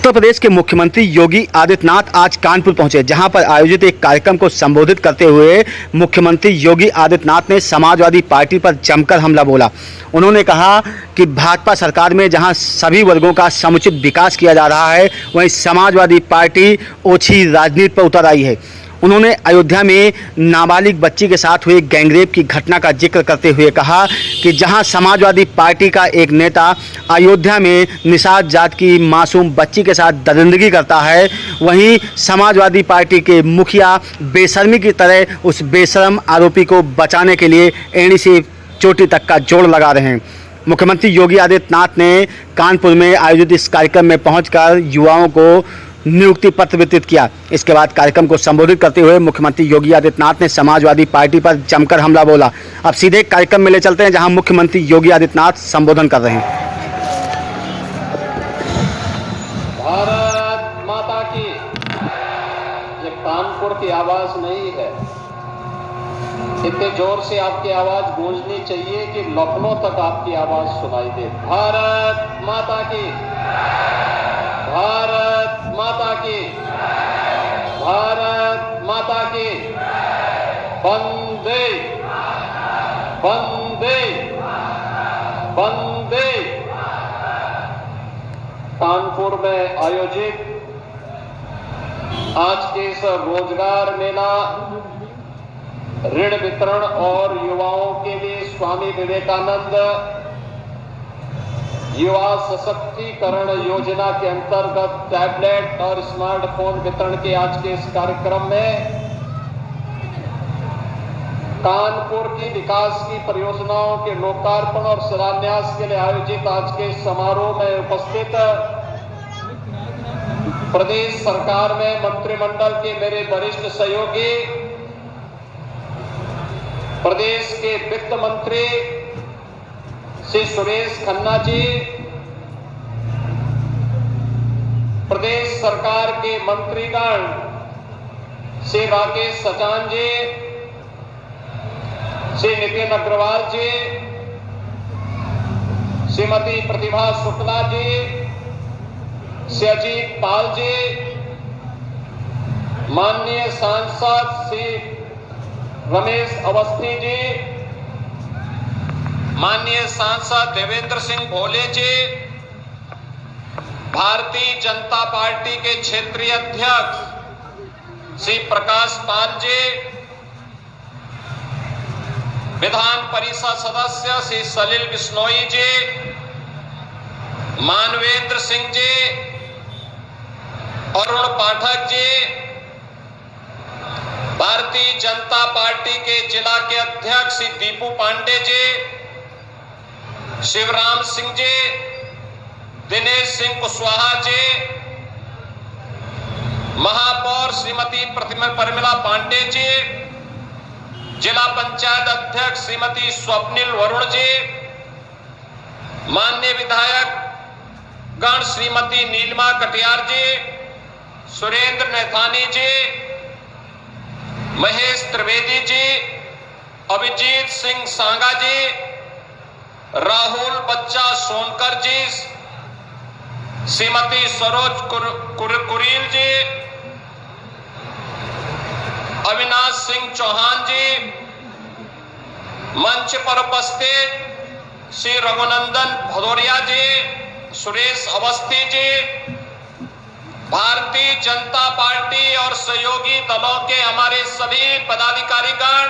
उत्तर प्रदेश के मुख्यमंत्री योगी आदित्यनाथ आज कानपुर पहुंचे, जहां पर आयोजित एक कार्यक्रम को संबोधित करते हुए मुख्यमंत्री योगी आदित्यनाथ ने समाजवादी पार्टी पर जमकर हमला बोला। उन्होंने कहा कि भाजपा सरकार में जहां सभी वर्गों का समुचित विकास किया जा रहा है, वहीं समाजवादी पार्टी ओछी राजनीति पर उतर आई है। उन्होंने अयोध्या में नाबालिग बच्ची के साथ हुए गैंगरेप की घटना का जिक्र करते हुए कहा कि जहां समाजवादी पार्टी का एक नेता अयोध्या में निषाद जात की मासूम बच्ची के साथ दरिंदगी करता है, वहीं समाजवादी पार्टी के मुखिया बेशर्मी की तरह उस बेशर्म आरोपी को बचाने के लिए एड़ी से चोटी तक का जोड़ लगा रहे हैं। मुख्यमंत्री योगी आदित्यनाथ ने कानपुर में आयोजित इस कार्यक्रम में पहुंचकर युवाओं को नियुक्ति पत्र वितरित किया। इसके बाद कार्यक्रम को संबोधित करते हुए मुख्यमंत्री योगी आदित्यनाथ ने समाजवादी पार्टी पर जमकर हमला बोला। अब सीधे कार्यक्रम में ले चलते हैं, जहां मुख्यमंत्री योगी आदित्यनाथ संबोधन कर रहे हैं। भारत माता की। ये कानपुर की आवाज नहीं है, इतने जोर से आपकी आवाज गूंजनी चाहिए कि लखनऊ तक आपकी आवाज सुनाई दे। भारत माता की, भारत माता की, भारत माता की। वंदे वंदे वंदे। कानपुर में आयोजित आज के इस रोजगार मेला, ऋण वितरण और युवाओं के लिए स्वामी विवेकानंद युवा सशक्तिकरण योजना के अंतर्गत टैबलेट और स्मार्टफोन वितरण के आज के इस कार्यक्रम में कानपुर की विकास की परियोजनाओं के लोकार्पण और शिलान्यास के लिए आयोजित आज के समारोह में उपस्थित प्रदेश सरकार में मंत्रिमंडल के मेरे वरिष्ठ सहयोगी, प्रदेश के वित्त मंत्री श्री सुरेश खन्ना जी, प्रदेश सरकार के मंत्रीगण श्री राकेश सचान जी, श्री नितिन अग्रवाल जी, श्रीमती प्रतिभा शुक्ला जी, श्री अजीत पाल जी, माननीय सांसद श्री रमेश अवस्थी जी, माननीय सांसद देवेंद्र सिंह भोले जी, भारतीय जनता पार्टी के क्षेत्रीय अध्यक्ष श्री प्रकाश पाल जी, विधान परिषद सदस्य श्री सलील बिश्नोई जी, मानवेंद्र सिंह जी, अरुण पाठक जी, भारतीय जनता पार्टी के जिला के अध्यक्ष श्री दीपू पांडे जी, शिवराम सिंह जी, दिनेश सिंह कुशवाहा जी, महापौर श्रीमती परिमला पांडे जी, जिला पंचायत अध्यक्ष श्रीमती स्वप्निल वरुण जी, माननीय विधायक गण श्रीमती नीलिमा कटियार जी, सुरेंद्र नैथानी जी, महेश त्रिवेदी जी, अभिजीत सिंह सांगा जी, राहुल बच्चा सोनकर जी, श्रीमती सरोज कुरील जी, अविनाश सिंह चौहान जी, मंच पर उपस्थित श्री रघुनंदन भदौरिया जी, सुरेश अवस्थी जी, भारतीय जनता पार्टी और सहयोगी दलों के हमारे सभी पदाधिकारीगण,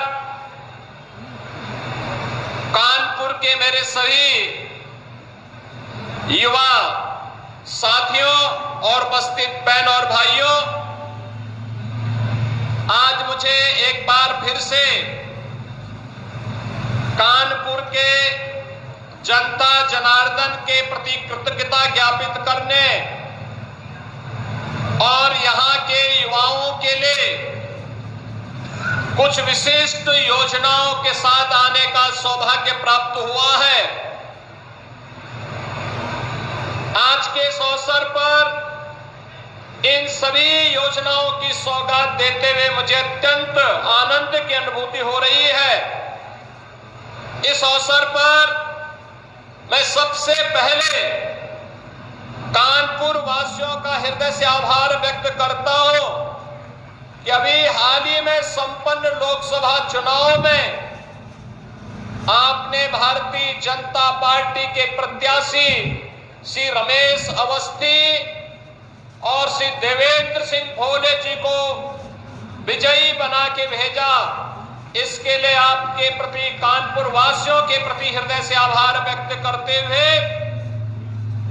कानपुर के मेरे सभी युवा साथियों और उपस्थित बहन और भाइयों, आज मुझे एक बार फिर से कानपुर के जनता जनार्दन के प्रति कृतज्ञता ज्ञापित करने और यहाँ के युवाओं के लिए कुछ विशिष्ट योजनाओं के साथ आने का सौभाग्य प्राप्त हुआ है। आज के इस अवसर पर इन सभी योजनाओं की सौगात देते हुए मुझे अत्यंत आनंद की अनुभूति हो रही है। इस अवसर पर मैं सबसे पहले कानपुर वासियों का हृदय से आभार व्यक्त करता हूं कि अभी हाल ही में संपन्न लोकसभा चुनाव में आपने भारतीय जनता पार्टी के प्रत्याशी श्री रमेश अवस्थी और श्री देवेंद्र सिंह भोले जी को विजयी बना के भेजा। इसके लिए आपके प्रति, कानपुर वासियों के प्रति हृदय से आभार व्यक्त करते हुए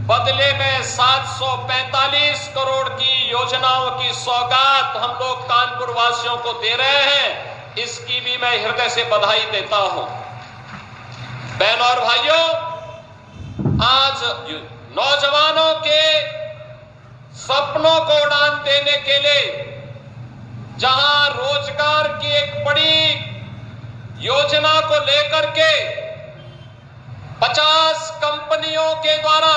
बदले में 745 करोड़ की योजनाओं की सौगात हम लोग कानपुर वासियों को दे रहे हैं। इसकी भी मैं हृदय से बधाई देता हूं। बहनों और भाइयों, आज नौजवानों के सपनों को उड़ान देने के लिए जहां रोजगार की एक बड़ी योजना को लेकर के 50 कंपनियों के द्वारा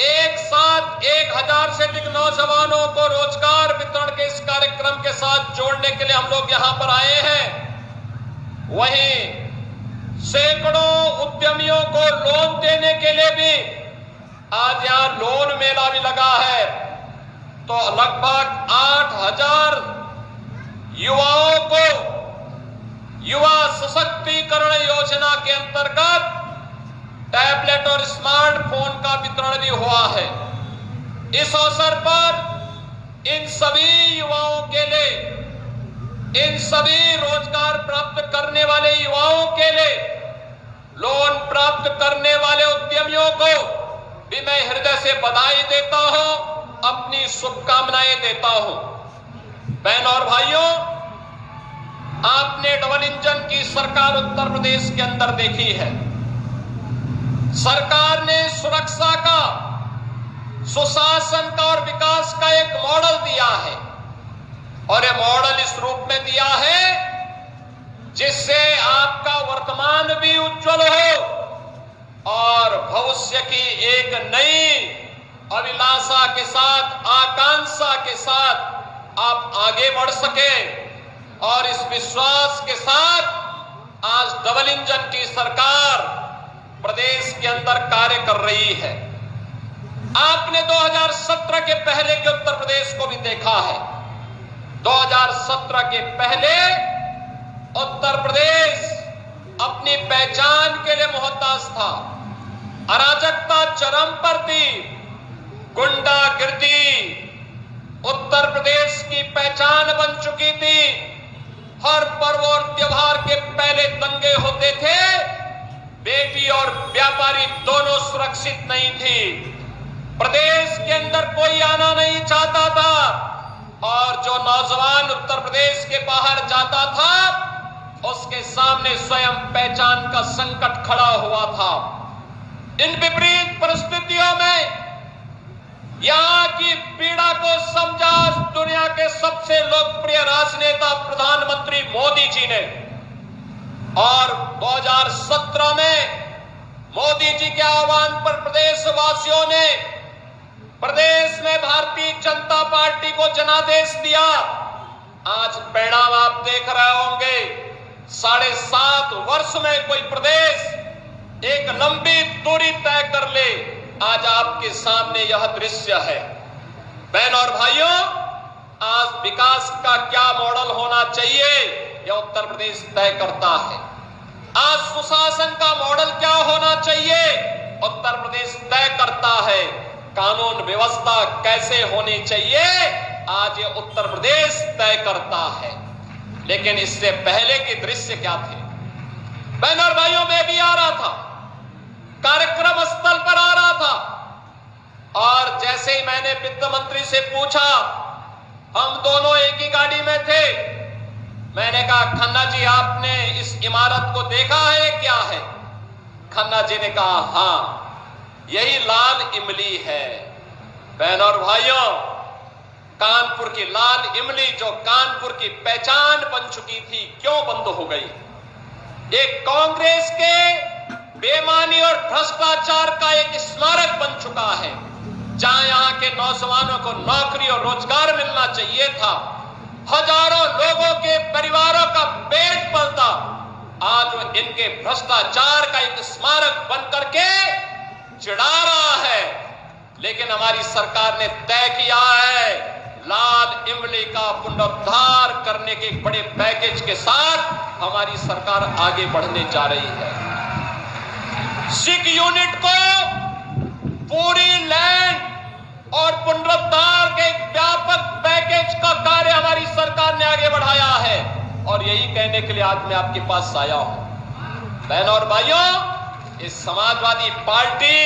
एक साथ 1000 से अधिक नौजवानों को रोजगार वितरण के इस कार्यक्रम के साथ जोड़ने के लिए हम लोग यहां पर आए हैं, वहीं सैकड़ों उद्यमियों को लोन देने के लिए भी आज यहां लोन मेला भी लगा है। तो लगभग 8000 युवाओं को युवा सशक्तिकरण योजना के अंतर्गत टैबलेट और स्मार्टफोन का वितरण भी हुआ है। इस अवसर पर इन सभी युवाओं के लिए, इन सभी रोजगार प्राप्त करने वाले युवाओं के लिए, लोन प्राप्त करने वाले उद्यमियों को भी मैं हृदय से बधाई देता हूं, अपनी शुभकामनाएं देता हूं। बहनों और भाइयों, आपने डबल इंजन की सरकार उत्तर प्रदेश के अंदर देखी है। सरकार ने सुरक्षा का, सुशासन का और विकास का एक मॉडल दिया है और यह मॉडल इस रूप में दिया है जिससे आपका वर्तमान भी उज्जवल हो और भविष्य की एक नई अभिलाषा के साथ, आकांक्षा के साथ आप आगे बढ़ सके। और इस विश्वास के साथ आज डबल इंजन की सरकार प्रदेश के अंदर कार्य कर रही है। आपने 2017 के पहले के उत्तर प्रदेश को भी देखा है। 2017 के पहले उत्तर प्रदेश अपनी पहचान के लिए मोहताज था। अराजकता चरम पर थी, गुंडागिर्दी उत्तर प्रदेश की पहचान बन चुकी थी। हर पर्व और त्योहार के पहले दंगे होते थे, बेटी और व्यापारी दोनों सुरक्षित नहीं थी। प्रदेश के अंदर कोई आना नहीं चाहता था और जो नौजवान उत्तर प्रदेश के बाहर जाता था उसके सामने स्वयं पहचान का संकट खड़ा हुआ था। इन विपरीत परिस्थितियों में यहां की पीड़ा को समझा दुनिया के सबसे लोकप्रिय राजनेता प्रधानमंत्री मोदी जी ने, और 2017 में मोदी जी के आह्वान पर प्रदेशवासियों ने प्रदेश में भारतीय जनता पार्टी को जनादेश दिया। आज परिणाम आप देख रहे होंगे। 7.5 वर्ष में कोई प्रदेश एक लंबी दूरी तय कर ले, आज आपके सामने यह दृश्य है। बहनों और भाइयों, आज विकास का क्या मॉडल होना चाहिए यह उत्तर प्रदेश तय करता है। आज सुशासन का मॉडल क्या होना चाहिए उत्तर प्रदेश तय करता है। कानून व्यवस्था कैसे होनी चाहिए आज ये उत्तर प्रदेश तय करता है। लेकिन इससे पहले के दृश्य क्या थे? बहनों और भाइयों, मैं भी आ रहा था, कार्यक्रम स्थल पर आ रहा था, और जैसे ही मैंने वित्त मंत्री से पूछा, हम दोनों एक ही गाड़ी में थे, मैंने कहा खन्ना जी आपने इस इमारत को देखा है क्या है? खन्ना जी ने कहा हां, यही लाल इमली है। बहनों और भाइयों, कानपुर की लाल इमली जो कानपुर की पहचान बन चुकी थी, क्यों बंद हो गई? एक कांग्रेस के बेईमानी और भ्रष्टाचार का एक स्मारक बन चुका है। जहां यहां के नौजवानों को नौकरी और रोजगार मिलना चाहिए था, हजारों लोगों के परिवारों का पेट पलता, आज वो इनके भ्रष्टाचार का एक स्मारक बन करके चिढ़ा रहा है। लेकिन हमारी सरकार ने तय किया है लाल इमली का पुनरुद्धार करने के एक बड़े पैकेज के साथ हमारी सरकार आगे बढ़ने जा रही है। सिख यूनिट को पूरी लैंड और पुनरुद्धार के एक व्यापक पैकेज का कार्य हमारी सरकार ने आगे बढ़ाया है और यही कहने के लिए आज मैं आपके पास आया हूं। बहनों और भाइयों, इस समाजवादी पार्टी,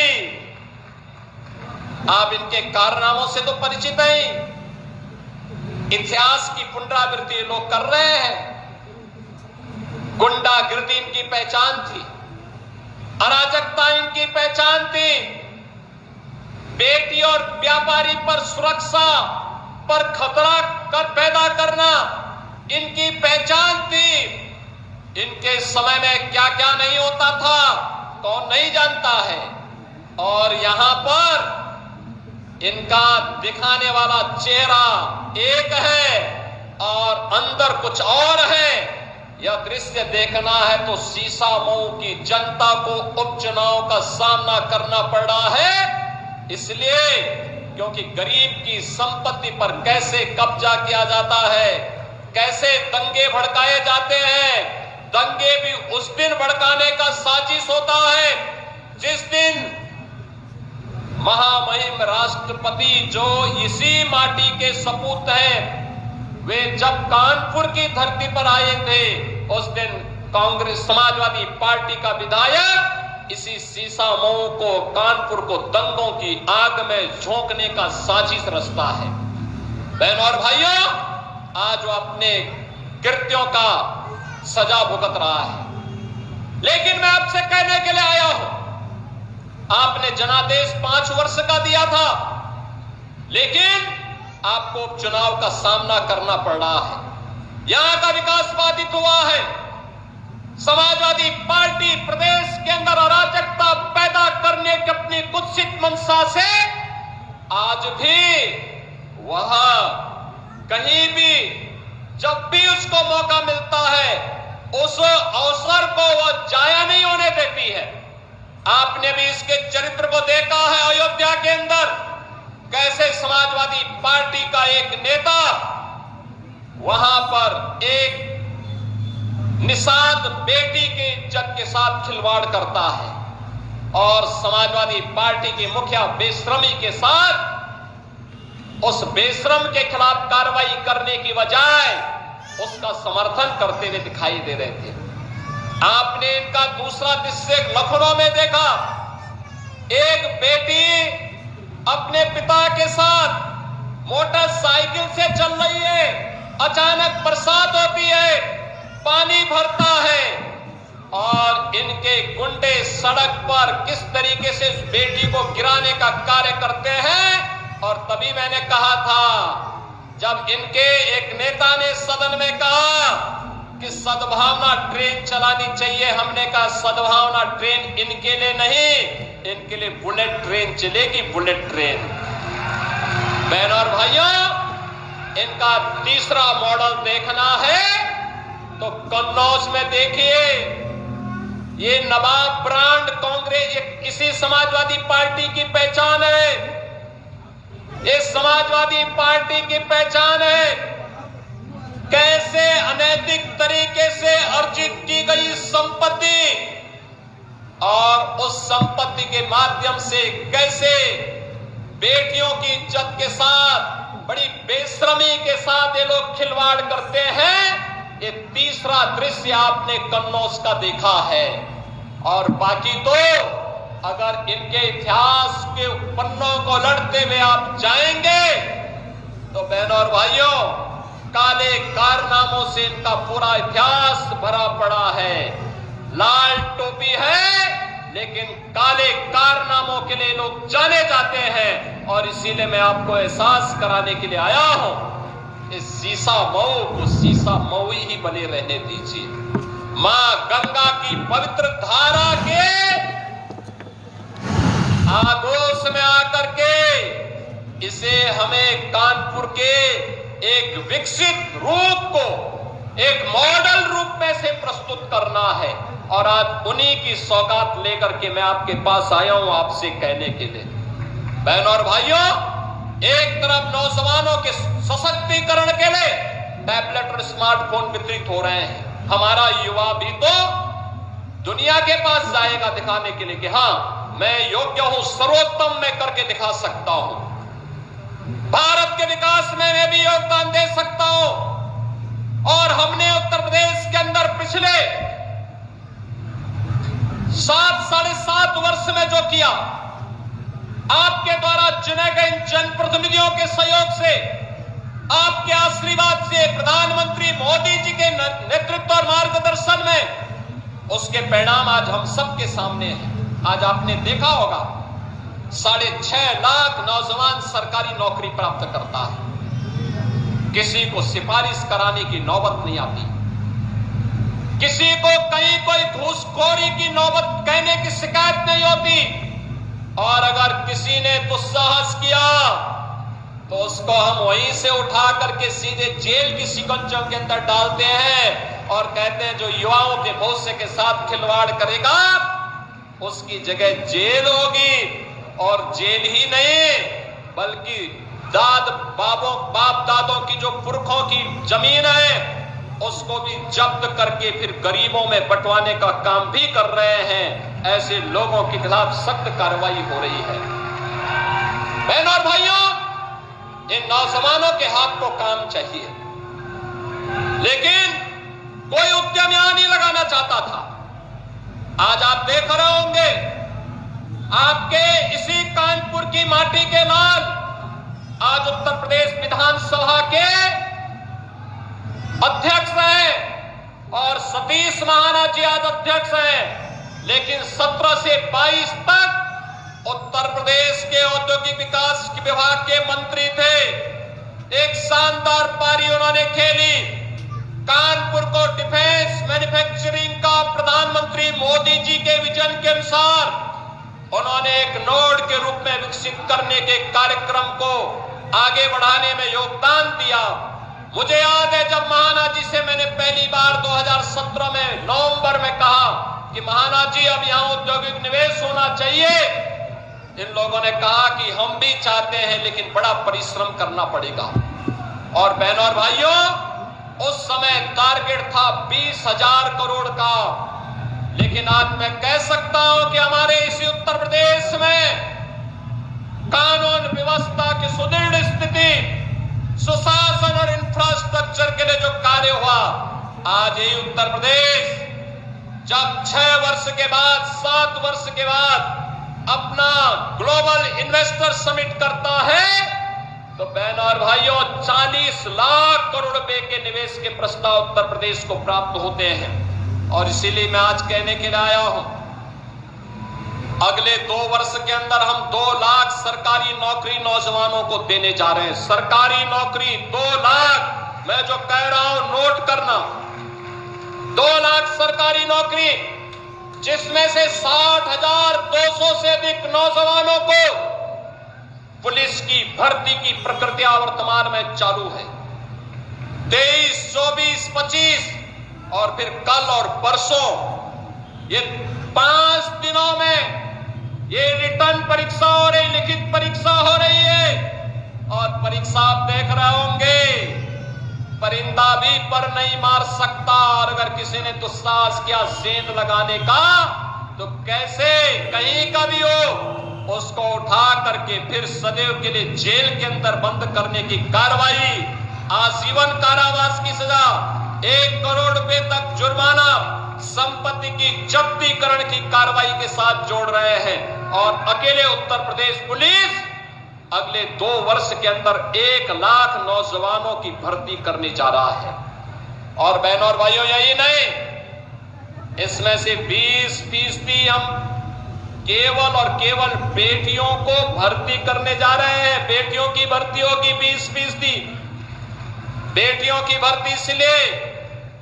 आप इनके कारनामों से तो परिचित हैं। इतिहास की पुनरावृत्ति लोग कर रहे हैं। गुंडागिर्दी इनकी पहचान थी, अराजकता इनकी पहचान थी, बेटी और व्यापारी पर सुरक्षा पर खतरा पैदा करना इनकी पहचान थी। इनके समय में क्या क्या नहीं होता था कौन नहीं जानता है। और यहां पर इनका दिखाने वाला चेहरा एक है और अंदर कुछ और है। यह दृश्य देखना है तो सीसामऊ की जनता को उपचुनाव का सामना करना पड़ रहा है, इसलिए क्योंकि गरीब की संपत्ति पर कैसे कब्जा किया जाता है, कैसे दंगे भड़काए जाते हैं। दंगे भी उस दिन भड़काने का साजिश होता है जिस दिन महामहिम राष्ट्रपति जो इसी माटी के सपूत हैं, वे जब कानपुर की धरती पर आए थे उस दिन कांग्रेस समाजवादी पार्टी का विधायक इसी सीसामऊ को, कानपुर को दंगों की आग में झोंकने का साजिश रचता है। बहनों और भाइयों, आज वो अपने कृत्यों का सजा भुगत रहा है। लेकिन मैं आपसे कहने के लिए आया हूं, आपने जनादेश 5 वर्ष का दिया था, लेकिन आपको उपचुनाव का सामना करना पड़ रहा है। यहां का विकास बाधित हुआ है। समाजवादी पार्टी प्रदेश के अंदर अराजकता पैदा करने की अपनी कुत्सित मंशा से आज भी वह कहीं भी जब भी उसको मौका मिलता है उस अवसर को वह जाया नहीं होने देती है। आपने भी इसके चरित्र को देखा है अयोध्या के अंदर, कैसे समाजवादी पार्टी का एक नेता वहां पर एक निषाद बेटी की इज्जत के साथ खिलवाड़ करता है और समाजवादी पार्टी की मुखिया बेशर्मी के साथ उस बेशरम के खिलाफ कार्रवाई करने की बजाय उसका समर्थन करते हुए दिखाई दे रहे थे। आपने इनका दूसरा दृश्य लखनऊ में देखा, एक बेटी अपने पिता के साथ मोटरसाइकिल से चल रही है, अचानक बरसात होती है, पानी भरता है और इनके गुंडे सड़क पर किस तरीके से उस बेटी को गिराने का कार्य करते हैं। और तभी मैंने कहा था, जब इनके एक नेता ने सदन में कहा कि सद्भावना ट्रेन चलानी चाहिए, हमने कहा सद्भावना ट्रेन इनके लिए नहीं, इनके लिए बुलेट ट्रेन चलेगी, बुलेट ट्रेन। बहनों और भाइयों, इनका तीसरा मॉडल देखना है तो कन्नौज में देखिए, ये नवाब ब्रांड कांग्रेस इसी समाजवादी पार्टी की पहचान है। ये समाजवादी पार्टी की पहचान है कैसे अनैतिक तरीके से अर्जित की गई संपत्ति और उस संपत्ति के माध्यम से कैसे बेटियों की इज्जत के साथ बड़ी बेशर्मी के साथ ये लोग खिलवाड़ करते हैं। ये तीसरा दृश्य आपने कन्नौज का देखा है। और बाकी तो अगर इनके इतिहास के पन्नों को लड़ते हुए आप जाएंगे तो बहनों और भाइयों, काले कारनामों से इनका पूरा इतिहास भरा पड़ा है। लाल टोपी है लेकिन काले कारनामों के लिए लोग जाने जाते हैं और इसीलिए मैं आपको एहसास कराने के लिए आया हूं, इस सीसामऊ को सीसामऊ ही बने रहने दीजिए। मां गंगा की पवित्र धारा के आगोश में आकर के इसे हमें कानपुर के एक विकसित रूप को एक मॉडल रूप में से प्रस्तुत करना है और आज उन्हीं की सौगात लेकर के मैं आपके पास आया हूं आपसे कहने के लिए। बहनों और भाइयों, एक तरफ नौजवानों के सशक्तिकरण के लिए टैबलेट और स्मार्टफोन वितरित हो रहे हैं। हमारा युवा भी तो दुनिया के पास जाएगा दिखाने के लिए कि हां, मैं योग्य हूं, सर्वोत्तम मैं करके दिखा सकता हूं, भारत के विकास में मैं भी योगदान दे सकता हूं। और हमने उत्तर प्रदेश के अंदर पिछले 7-7.5 वर्ष में जो किया, आपके द्वारा चुने गए जनप्रतिनिधियों के सहयोग से, आपके आशीर्वाद से, प्रधानमंत्री मोदी जी के नेतृत्व और मार्गदर्शन में, उसके परिणाम आज हम सबके सामने हैं। आज आपने देखा होगा 6.5 लाख नौजवान सरकारी नौकरी प्राप्त करता है। किसी को सिफारिश कराने की नौबत नहीं आती, किसी को कहीं कोई घूसखोरी की नौबत कहने की शिकायत नहीं होती। और अगर किसी ने दुस्साहस किया तो उसको हम वहीं से उठा करके सीधे जेल की शिकंजों के अंदर डालते हैं और कहते हैं जो युवाओं के भविष्य के साथ खिलवाड़ करेगा उसकी जगह जेल होगी। और जेल ही नहीं बल्कि बाप दादों की जो पुरखों की जमीन है उसको भी जब्त करके फिर गरीबों में बंटवाने का काम भी कर रहे हैं। ऐसे लोगों के खिलाफ सख्त कार्रवाई हो रही है। बहनों और भाइयों, इन नौजवानों के हाथ को काम चाहिए, लेकिन कोई उद्यम यहां नहीं लगाना चाहता था। आज आप देख रहे होंगे, आपके इसी कानपुर की माटी के लाल आज उत्तर प्रदेश विधानसभा के अध्यक्ष हैं और सतीश महाना जी आज अध्यक्ष हैं। लेकिन 17 से 22 तक उत्तर प्रदेश के औद्योगिक विकास विभाग के मंत्री थे। एक शानदार पारी उन्होंने खेली। कानपुर को डिफेंस मैन्युफैक्चरिंग का प्रधानमंत्री मोदी जी के विजन के अनुसार उन्होंने एक नोड के रूप में विकसित करने के कार्यक्रम को आगे बढ़ाने में योगदान दिया। मुझे याद है जब महाना जी से मैंने पहली बार 2017 में नवंबर में कहा कि महाना जी अब यहां औद्योगिक निवेश होना चाहिए, इन लोगों ने कहा कि हम भी चाहते हैं लेकिन बड़ा परिश्रम करना पड़ेगा। और बहनों और भाइयों, उस समय टारगेट था 20,000 करोड़ का, लेकिन आज मैं कह सकता हूं कि हमारे इसी उत्तर प्रदेश में कानून व्यवस्था की सुदृढ़ स्थिति, सुशासन और इंफ्रास्ट्रक्चर के लिए जो कार्य हुआ, आज यही उत्तर प्रदेश जब 6 वर्ष के बाद 7 वर्ष के बाद अपना ग्लोबल इन्वेस्टर समिट करता है तो बहनों और भाइयों 40 लाख करोड़ रुपए के निवेश के प्रस्ताव उत्तर प्रदेश को प्राप्त होते हैं। और इसीलिए मैं आज कहने के लिए आया हूं, अगले 2 वर्ष के अंदर हम 2 लाख सरकारी नौकरी नौजवानों को देने जा रहे हैं। सरकारी नौकरी 2 लाख, मैं जो कह रहा हूं नोट करना, 2 लाख सरकारी नौकरी, जिसमें से 60,200 से अधिक नौजवानों को पुलिस की भर्ती की प्रक्रिया वर्तमान में चालू है। 23, 24, 25 और फिर कल और परसों ये 5 दिनों में ये रिटर्न परीक्षा हो रही, लिखित परीक्षा हो रही है। और परीक्षा आप देख रहे होंगे, परिंदा भी पर नहीं मार सकता। और अगर किसी ने दुस्साहस किया सेंध लगाने का तो कैसे कहीं का भी हो उसको उठा करके फिर सदैव के लिए जेल के अंदर बंद करने की कार्रवाई, आजीवन कारावास की सजा, 1 करोड़ रुपए तक जुर्माना, संपत्ति की जब्तीकरण की कार्रवाई के साथ जोड़ रहे हैं। और अकेले उत्तर प्रदेश पुलिस अगले 2 वर्ष के अंदर 1 लाख नौजवानों की भर्ती करने जा रहा है। और बहनों और भाइयों, यही नहीं, इसमें से 20% हम केवल और केवल बेटियों को भर्ती करने जा रहे हैं। बेटियों की भर्ती होगी 20%। बेटियों की भर्ती इसलिए,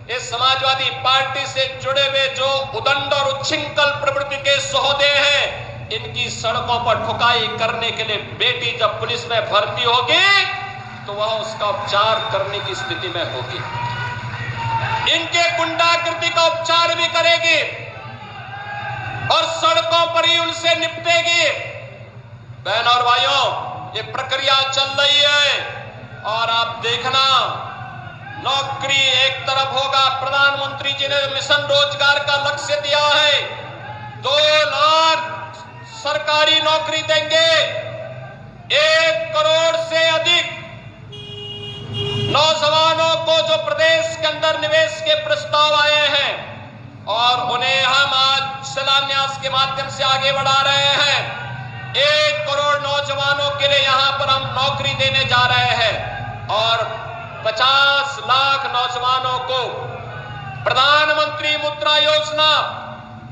इस समाजवादी पार्टी से जुड़े हुए जो उदंड और उच्छृंखल प्रवृत्ति के सहोदे हैं, इनकी सड़कों पर ठुकाई करने के लिए बेटी जब पुलिस में भर्ती होगी तो वह उसका उपचार करने की स्थिति में होगी, इनके गुंडागर्दी का उपचार भी करेगी और सड़कों पर ही उनसे निपटेगी। बहनों और भाइयों, ये प्रक्रिया चल रही है और आप देखना, नौकरी एक तरफ होगा। प्रधानमंत्री जी ने मिशन रोजगार का लक्ष्य दिया है, 2 लाख सरकारी नौकरी देंगे। 1 करोड़ से अधिक नौजवानों को जो प्रदेश के अंदर निवेश के प्रस्ताव आए हैं और उन्हें हम आज शिलान्यास के माध्यम से आगे बढ़ा रहे हैं। 1 करोड़ नौजवानों के लिए यहां पर हम नौकरी देने जा रहे हैं और 50 लाख नौजवानों को प्रधानमंत्री मुद्रा योजना,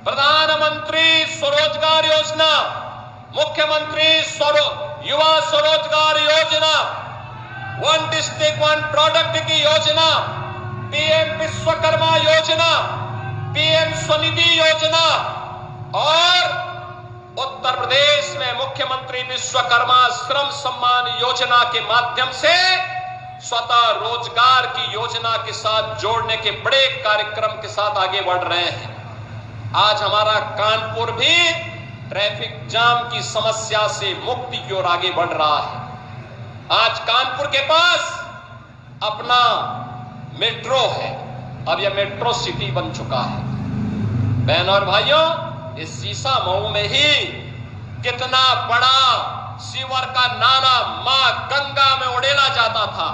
प्रधानमंत्री स्वरोजगार योजना, मुख्यमंत्री युवा स्वरोजगार योजना, 1 डिस्ट्रिक्ट 1 प्रोडक्ट की योजना, पीएम विश्वकर्मा योजना, पीएम स्वनिधि योजना और उत्तर प्रदेश में मुख्यमंत्री विश्वकर्मा श्रम सम्मान योजना के माध्यम से स्वतः रोजगार की योजना के साथ जोड़ने के बड़े कार्यक्रम के साथ आगे बढ़ रहे हैं। आज हमारा कानपुर भी ट्रैफिक जाम की समस्या से मुक्ति की ओर आगे बढ़ रहा है। आज कानपुर के पास अपना मेट्रो है, अब यह मेट्रो सिटी बन चुका है। बहनों और भाइयों, इस सीसा मऊ में ही कितना बड़ा सीवर का नाला मां गंगा में उड़ेला जाता था।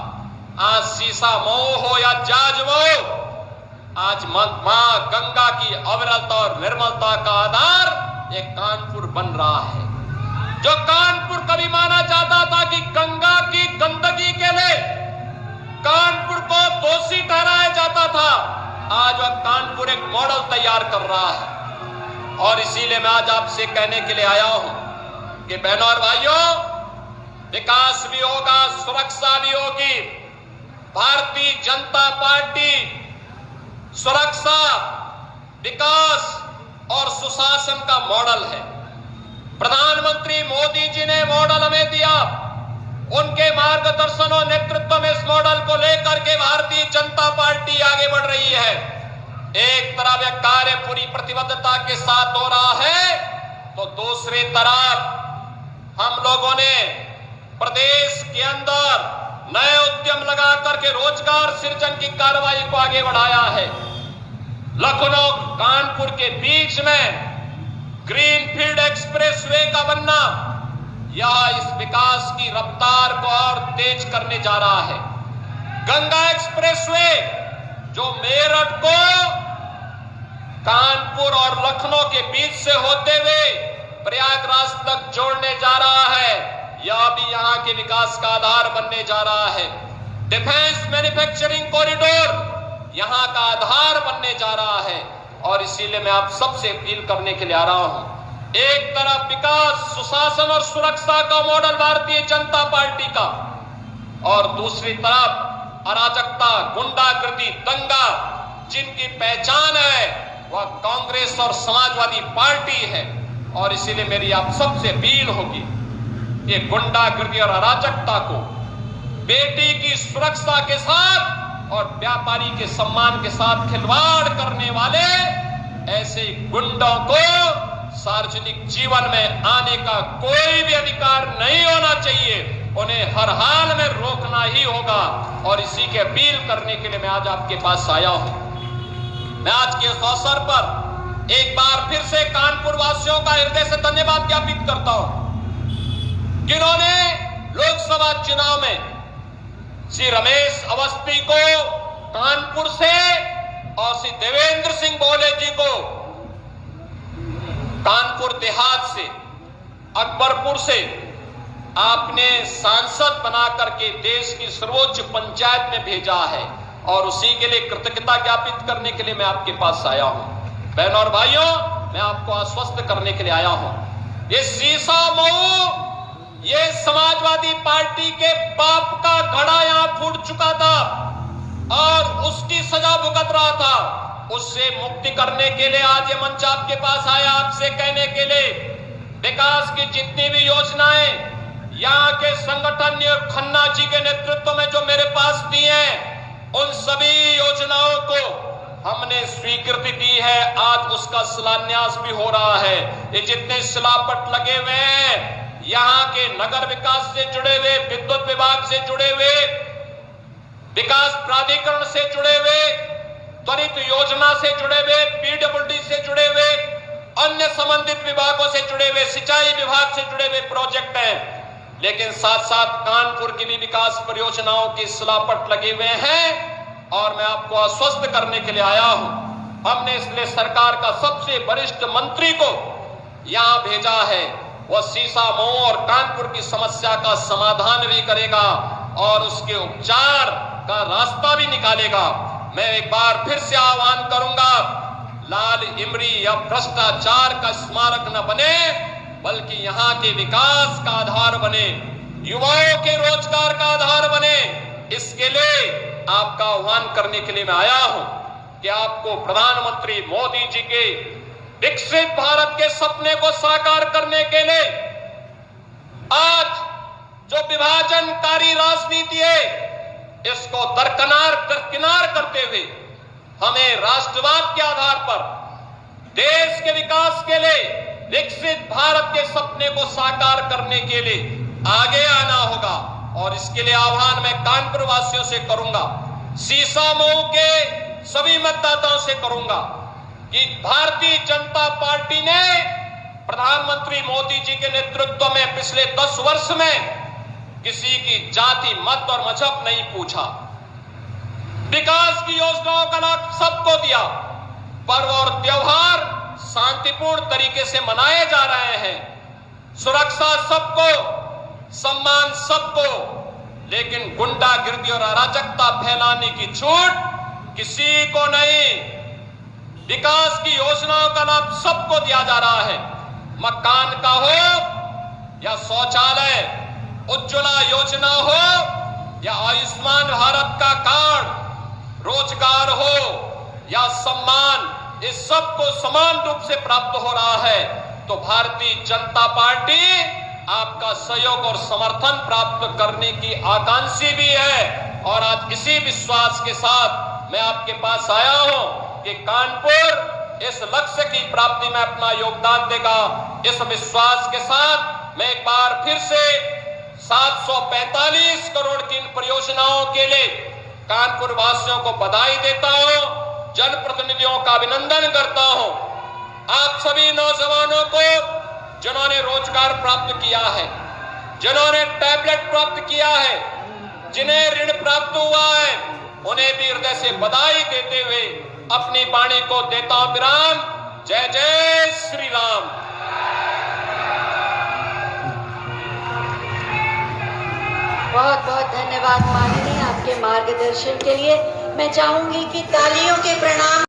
आज सीसा मऊ हो या जाज मऊ, आज मां गंगा की अविरलता और निर्मलता का आधार एक कानपुर बन रहा है। जो कानपुर कभी माना जाता था कि गंगा की गंदगी के लिए कानपुर को दोषी ठहराया जाता था, आज वह कानपुर एक मॉडल तैयार कर रहा है। और इसीलिए मैं आज आपसे कहने के लिए आया हूं कि बहनों और भाइयों, विकास भी होगा, सुरक्षा भी होगी। भारतीय जनता पार्टी सुरक्षा, विकास और सुशासन का मॉडल है। प्रधानमंत्री मोदी जी ने मॉडल हमें दिया, उनके मार्गदर्शन और नेतृत्व में इस मॉडल को लेकर के भारतीय जनता पार्टी आगे बढ़ रही है। एक तरफ यह कार्य पूरी प्रतिबद्धता के साथ हो रहा है, तो दूसरी तरफ हम लोगों ने प्रदेश के अंदर नए उद्यम लगा करके रोजगार सृजन की कार्रवाई को आगे बढ़ाया है। लखनऊ कानपुर के बीच में ग्रीनफील्ड एक्सप्रेसवे का बनना, यह इस विकास की रफ्तार को और तेज करने जा रहा है। गंगा एक्सप्रेसवे जो मेरठ को कानपुर और लखनऊ के बीच से होते हुए प्रयागराज तक जोड़ने जा रहा है, यह भी यहां के विकास का आधार बनने जा रहा है। डिफेंस मैन्युफैक्चरिंग कॉरिडोर यहां का आधार बनने जा रहा है। और इसीलिए मैं आप सबसे अपील करने के लिए आ रहा हूं, एक तरफ विकास, सुशासन और सुरक्षा का मॉडल भारतीय जनता पार्टी का, और दूसरी तरफ अराजकता, गुंडागर्दी, दंगा जिनकी पहचान है वह कांग्रेस और समाजवादी पार्टी है। और इसीलिए मेरी आप सबसे अपील होगी, ये गुंडागर्दी और अराजकता को बेटी की सुरक्षा के साथ और व्यापारी के सम्मान के साथ खिलवाड़ करने वाले ऐसे गुंडों को सार्वजनिक जीवन में आने का कोई भी अधिकार नहीं होना चाहिए। उन्हें हर हाल में रोकना ही होगा। और इसी के अपील करने के लिए मैं आज आपके पास आया हूं। मैं आज के इस अवसर पर एक बार फिर से कानपुर वासियों का हृदय से धन्यवाद ज्ञापित करता हूं, जिन्होंने लोकसभा चुनाव में श्री रमेश अवस्थी को कानपुर से और श्री देवेंद्र सिंह बोले जी को कानपुर देहात से, अकबरपुर से आपने सांसद बना करके देश की सर्वोच्च पंचायत में भेजा है। और उसी के लिए कृतज्ञता ज्ञापित करने के लिए मैं आपके पास आया हूं। बहनों और भाइयों, मैं आपको आश्वस्त करने के लिए आया हूं, ये सीसा मऊ, ये समाजवादी पार्टी के पाप का घड़ा यहां फूट चुका था और उसकी सजा भुगत रहा था। उससे मुक्ति करने के लिए आज ये मंच आपके पास आया, आपसे कहने के लिए विकास की जितनी भी योजनाएं यहाँ के संगठन खन्ना जी के नेतृत्व में जो मेरे पास दी हैं, उन सभी योजनाओं को हमने स्वीकृति दी है। आज उसका शिलान्यास भी हो रहा है। ये जितने शिलापट लगे हुए हैं, यहाँ के नगर विकास से जुड़े हुए, विद्युत विभाग से जुड़े हुए, विकास प्राधिकरण से जुड़े हुए, त्वरित योजना से जुड़े हुए, पीडब्ल्यूडी से जुड़े हुए, अन्य संबंधित विभागों से जुड़े हुए, सिंचाई विभाग से जुड़े हुए प्रोजेक्ट हैं। लेकिन साथ साथ कानपुर की भी विकास परियोजनाओं की सिलापट लगे हुए हैं और मैं आपको आश्वस्त करने के लिए आया हूं। हमने इसलिए सरकार का सबसे वरिष्ठ मंत्री को यहां भेजा है। वह शीशामऊ और कानपुर की समस्या का समाधान भी करेगा और उसके उपचार का रास्ता भी निकालेगा। मैं एक बार फिर से आह्वान करूंगा, लाल इमरी या भ्रष्टाचार का स्मारक न बने, बल्कि यहाँ के विकास का आधार बने, युवाओं के रोजगार का आधार बने। इसके लिए आपका आह्वान करने के लिए मैं आया हूं कि आपको प्रधानमंत्री मोदी जी के विकसित भारत के सपने को साकार करने के लिए आज जो विभाजनकारी राजनीति है, इसको दरकिनार करते हुए हमें राष्ट्रवाद के आधार पर देश के विकास के लिए, विकसित भारत के सपने को साकार करने के लिए आगे आना होगा। और इसके लिए आह्वान मैं कानपुर वासियों से करूंगा, शीशामऊ के सभी मतदाताओं से करूंगा कि भारतीय जनता पार्टी ने प्रधानमंत्री मोदी जी के नेतृत्व में पिछले 10 वर्ष में किसी की जाति, मत और मजहब नहीं पूछा। विकास की योजनाओं का लाभ सबको दिया। पर्व और त्योहार शांतिपूर्ण तरीके से मनाए जा रहे हैं। सुरक्षा सबको, सम्मान सबको, लेकिन गुंडागिर्दी और अराजकता फैलाने की छूट किसी को नहीं। विकास की योजनाओं का लाभ सबको दिया जा रहा है। मकान का हो या शौचालय, उज्ज्वला योजना हो या आयुष्मान भारत का कार्ड, रोजगार हो या सम्मान, इस सब को समान रूप से प्राप्त हो रहा है। तो भारतीय जनता पार्टी आपका सहयोग और समर्थन प्राप्त करने की आकांक्षी भी है। और आज इसी विश्वास के साथ मैं आपके पास आया हूं कि कानपुर इस लक्ष्य की प्राप्ति में अपना योगदान देगा। इस विश्वास के साथ मैं एक बार फिर से 745 करोड़ की इन परियोजनाओं के लिए कानपुर वासियों को बधाई देता हूं, जनप्रतिनिधियों का अभिनंदन करता हूं। आप सभी नौजवानों को जिन्होंने रोजगार प्राप्त किया है, जिन्होंने टैबलेट प्राप्त किया है, जिन्हें ऋण प्राप्त हुआ है, उन्हें भी हृदय से बधाई देते हुए अपनी वाणी को देता हूं विराम। जय जय श्री राम। बहुत बहुत धन्यवाद माननीय, आपके मार्गदर्शन के लिए। मैं चाहूंगी कि तालियों के प्रणाम